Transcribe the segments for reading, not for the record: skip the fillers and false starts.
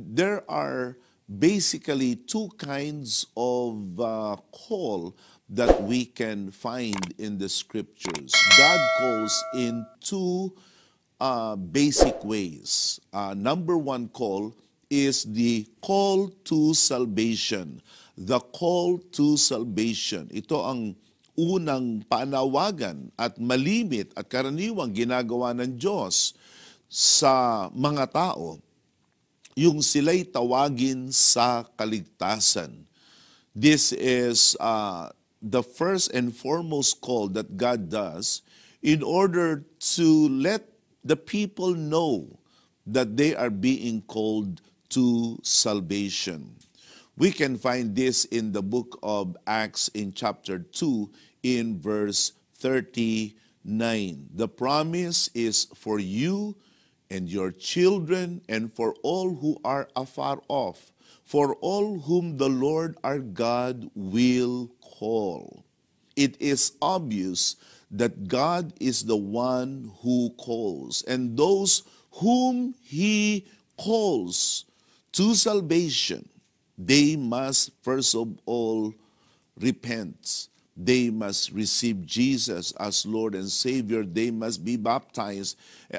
there are basically two kinds of call that we can find in the scriptures. God calls in two basic ways. Number one call is the call to salvation. The call to salvation. Ito ang unang panawagan at malimit at karaniwang ginagawa ng Diyos sa mga tao, yung sila'y tawagin sa kaligtasan. This is the first and foremost call that God does in order to let the people know that they are being called to salvation. We can find this in the book of Acts in chapter 2 in verse 39. The promise is for you and your children and for all who are afar off, for all whom the Lord our God will call. It is obvious that God is the one who calls, and those whom He calls to salvation, they must first of all repent. They must receive Jesus as Lord and Savior. They must be baptized,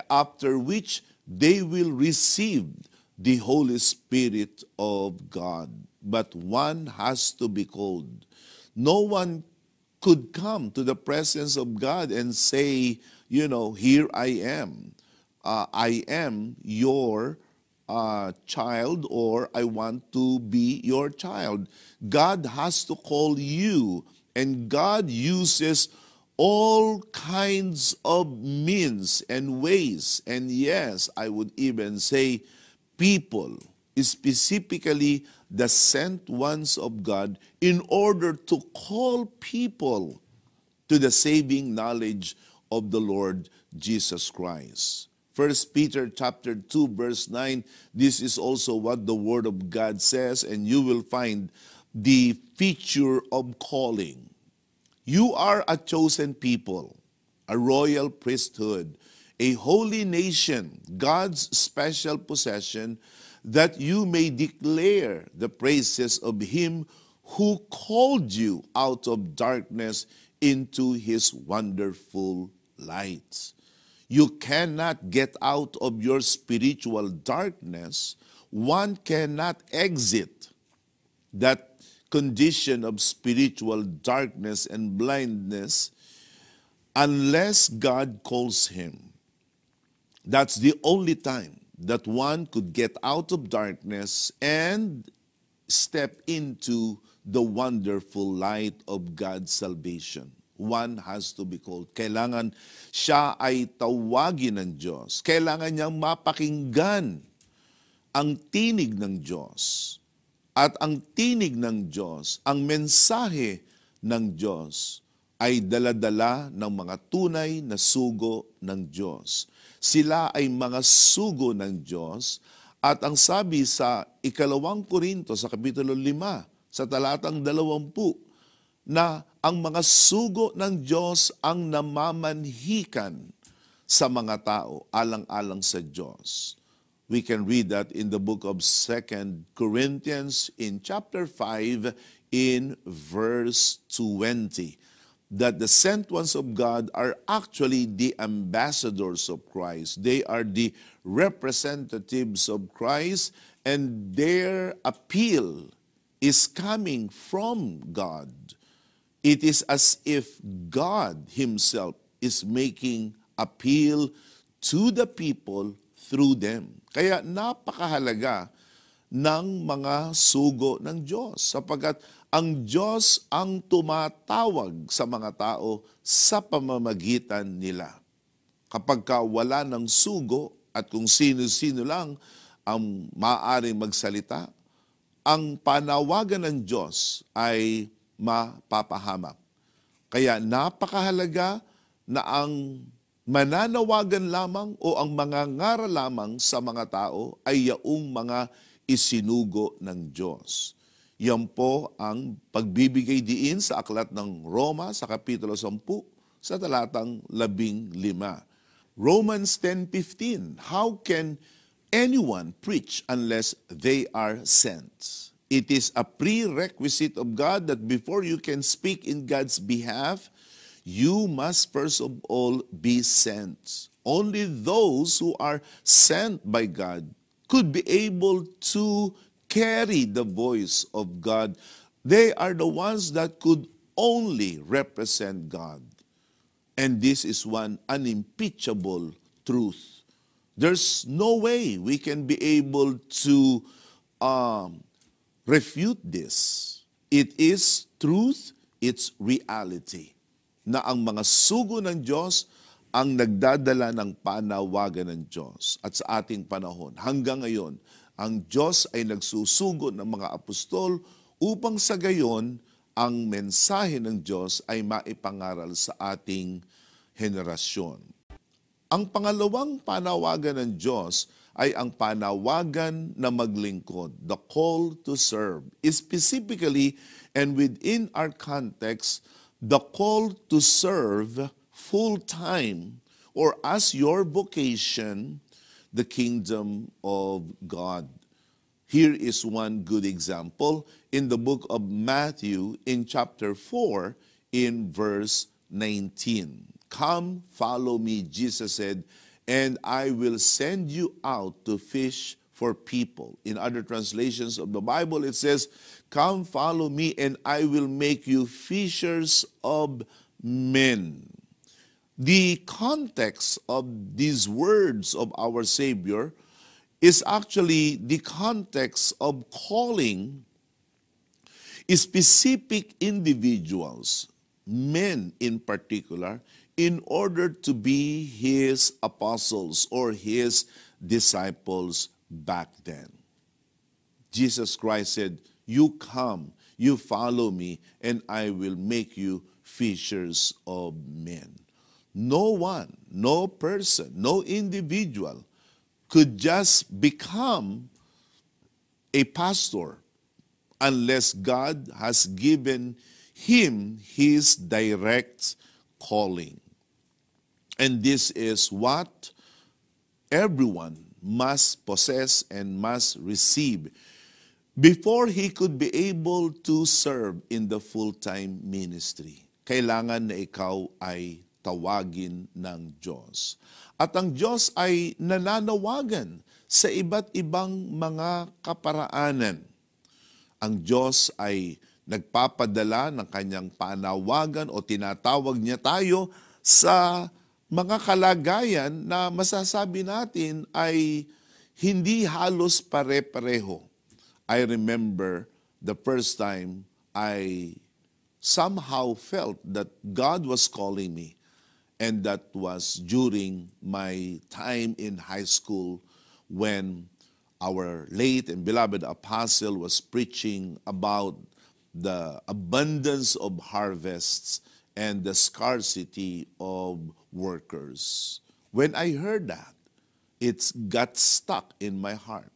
after which they will receive the Holy Spirit of God. But one has to be called. No one could come to the presence of God and say, here I am. I am your child, or I want to be your child. God has to call you, and God uses all kinds of means and ways, and yes, I would even say people, specifically the sent ones of God, in order to call people to the saving knowledge of the Lord Jesus Christ. 1 Peter chapter 2 verse 9, this is also what the Word of God says, and you will find the feature of calling. You are a chosen people, a royal priesthood, a holy nation, God's special possession, that you may declare the praises of Him who called you out of darkness into His wonderful light. You cannot get out of your spiritual darkness. One cannot exit that condition of spiritual darkness and blindness unless God calls him. That's the only time that one could get out of darkness and step into the wonderful light of God's salvation. One has to be called. Kailangan siya ay tawagin ng Diyos. Kailangan niyang mapakinggan ang tinig ng Diyos. At ang tinig ng Diyos, ang mensahe ng Diyos ay daladala ng mga tunay na sugo ng Diyos. Sila ay mga sugo ng Diyos, at ang sabi sa 2 Korinto sa kapitulo 5, sa talatang 20, na ang mga sugo ng Diyos ang namamanhikan sa mga tao alang-alang sa Diyos. We can read that in the book of 2 Corinthians in chapter 5 in verse 20. That the sent ones of God are actually the ambassadors of Christ. They are the representatives of Christ, and their appeal is coming from God. It is as if God Himself is making appeal to the people through them. Kaya napakahalaga ng mga sugo ng Diyos, sapagkat ang Diyos ang tumatawag sa mga tao sa pamamagitan nila. Kapag wala ng sugo at kung sino-sino lang ang maaaring magsalita, ang panawagan ng Diyos ay mapapahamak. Kaya napakahalaga na ang mananawagan lamang o ang mangangaral lamang sa mga tao ay yaong mga isinugo ng Diyos. Yan po ang pagbibigay diin sa aklat ng Roma sa kapitulo 10 sa talatang 15. Romans 10:15, how can anyone preach unless they are sent. It is a prerequisite of God that before you can speak in God's behalf, you must first of all be sent. Only those who are sent by God could be able to carry the voice of God. They are the ones that could only represent God. And this is one unimpeachable truth. There's no way we can be able to refute this. It is truth, it's reality. Na ang mga sugo ng Diyos ang nagdadala ng panawagan ng Diyos. At sa ating panahon, hanggang ngayon, ang Diyos ay nagsusugo ng mga apostol upang sa gayon, ang mensahe ng Diyos ay maipangaral sa ating henerasyon. Ang pangalawang panawagan ng Diyos ay ang panawagan na maglingkod, the call to serve. Specifically, and within our context, the call to serve full-time or as your vocation, the kingdom of God. Here is one good example in the book of Matthew in chapter 4 in verse 19. Come, follow me, Jesus said, and I will send you out to fish for people. In other translations of the Bible, it says, come, follow me, and I will make you fishers of men. The context of these words of our Savior is actually the context of calling specific individuals, men in particular, in order to be his apostles or his disciples back then. Jesus Christ said, you come, you follow me, and I will make you fishers of men. No one, no person, no individual could just become a pastor unless God has given him his direct calling. And this is what everyone must possess and must receive before he could be able to serve in the full-time ministry. Kailangan na ikaw ay tawagin ng Diyos. At ang Diyos ay nananawagan sa iba't ibang mga kaparaanan. Ang Diyos ay nagpapadala ng kanyang panawagan o tinatawag niya tayo sa mga kalagayan na masasabi natin ay hindi halos pare-pareho. I remember the first time I somehow felt that God was calling me, and that was during my time in high school when our late and beloved apostle was preaching about the abundance of harvests and the scarcity of workers. When I heard that, it got stuck in my heart.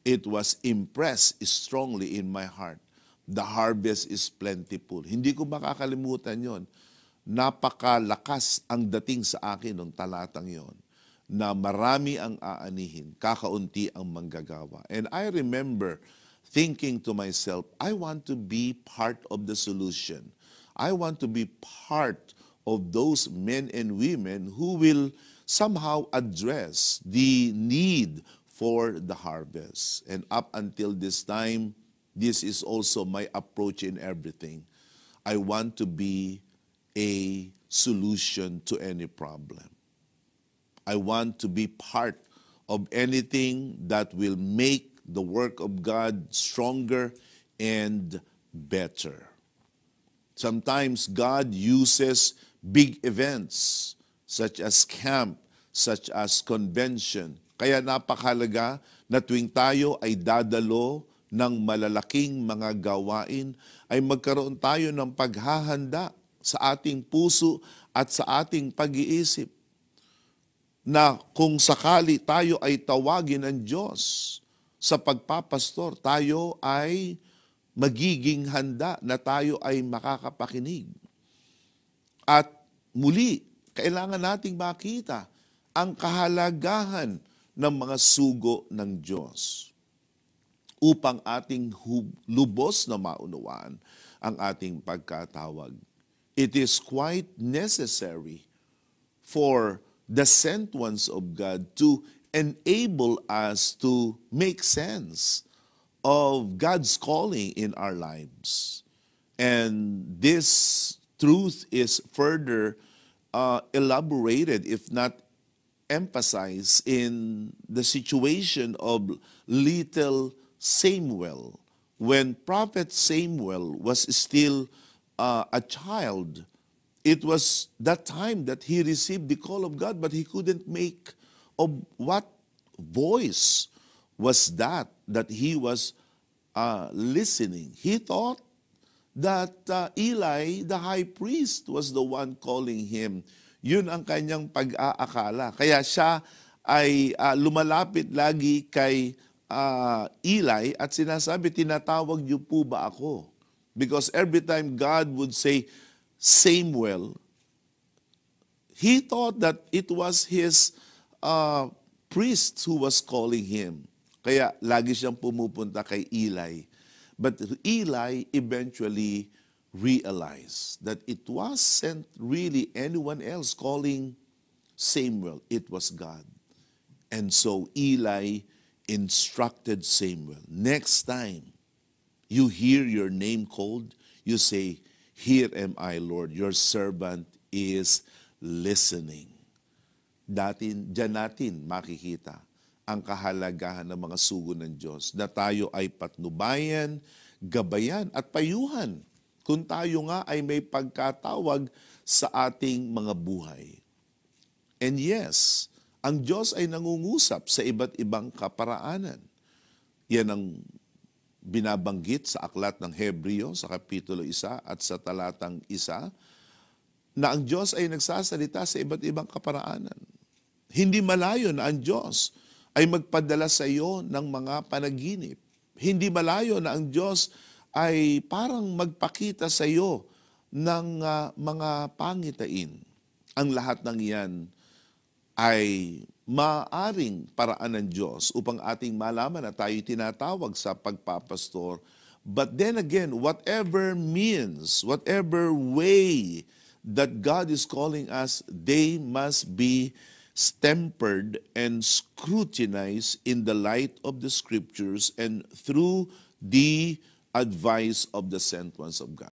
It was impressed strongly in my heart. The harvest is plentiful. Hindi ko makakalimutan yon. Napakalakas ang dating sa akin ng talatang yon, na marami ang aanihin, kakaunti ang manggagawa. And I remember thinking to myself, I want to be part of the solution. I want to be part of those men and women who will somehow address the need for the harvest. And up until this time, this is also my approach in everything. I want to be a solution to any problem. I want to be part of anything that will make the work of God stronger and better. Sometimes God uses big events such as camp, such as convention. Kaya napakahalaga na tuwing tayo ay dadalo ng malalaking mga gawain, ay magkaroon tayo ng paghahanda sa ating puso at sa ating pag-iisip na kung sakali tayo ay tawagin ng Diyos sa pagpapastor, tayo ay magiging handa na tayo ay makakapakinig. At muli, kailangan nating makita ang kahalagahan ng mga sugo ng Diyos upang ating lubos na maunawaan ang ating pagkatawag. It is quite necessary for the sent ones of God to enable us to make sense of God's calling in our lives. And this truth is further elaborated, if not emphasized, in the situation of little Samuel. When Prophet Samuel was still a child, it was that time that he received the call of God, but he couldn't make of what voice was that he was listening. He thought that Eli, the high priest, was the one calling him. Yun ang kanyang pag-aakala. Kaya siya ay lumalapit lagi kay Eli at sinasabi, tinatawag niyo po ba ako? Because every time God would say, Samuel, he thought that it was his priest who was calling him. Kaya lagi siyang pumupunta kay Eli. But Eli eventually realized that it wasn't really anyone else calling Samuel. It was God. And so Eli instructed Samuel, next time you hear your name called, you say, here am I, Lord, your servant is listening. Diyan natin makikita ang kahalagahan ng mga sugo ng Diyos, na tayo ay patnubayan, gabayan at payuhan kung tayo nga ay may pagkatawag sa ating mga buhay. And yes, ang Diyos ay nangungusap sa iba't ibang kaparaanan. Yan ang binabanggit sa aklat ng Hebreo sa Kapitulo 1 at sa talatang 1, na ang Diyos ay nagsasalita sa iba't ibang kaparaanan. Hindi malayo na ang Diyos ay magpadala sa iyo ng mga panaginip. Hindi malayo na ang Diyos ay parang magpakita sa iyo ng mga pangitain. Ang lahat ng iyan ay maaring paraan ng Diyos upang ating malaman na tayo tinatawag sa pagpapastor. But then again, whatever means, whatever way that God is calling us, they must be tempered and scrutinized in the light of the Scriptures and through the advice of the sent ones of God.